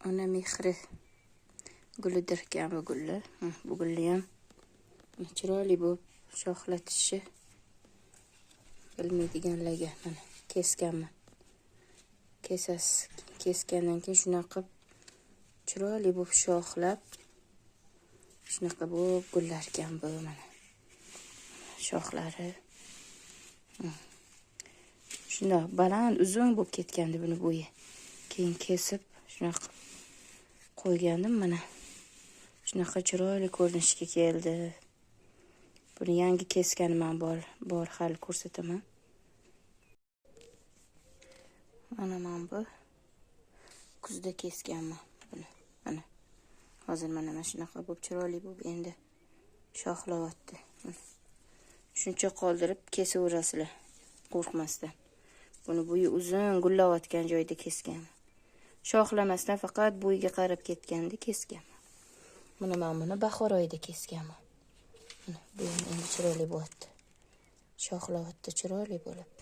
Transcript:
Ona mehri gulidir ekan bu gullar. Bu gulni ham chiroyli bo'lib shoxlatishi bilmaydiganlarga mana kesganman. Kesgandan keyin shunaqa chiroyli bo'lib shoxlab shunaqa bo'lib gullar ekan bu mana. Shoxlari shundoq baland uzun bo'lib ketgandi buni bo'yi. Keyin kesib shunaqa qo'ygandim mana. Shunaqa chiroyli ko'rinishga keldi. Buni yangi kesganim ham bor hali ko'rsataman. Mana bu kuzda kesganman buni. Mana hozir mana shunaqa bo'lib chiroyli bo'lib endi shoxlayapti. Shuncha qoldirib kesaverasizlar qo'rqmasdan. Buni bo'yi uzun gullayotgan joyda kesganman. Shoxlamasdan faqat bo'yiga qarab ketganda kesganman. Buni bahor oyida kesganman. Bu endi chiroyli bo'lyapti. Shoxlayapti chiroyli bo'lib.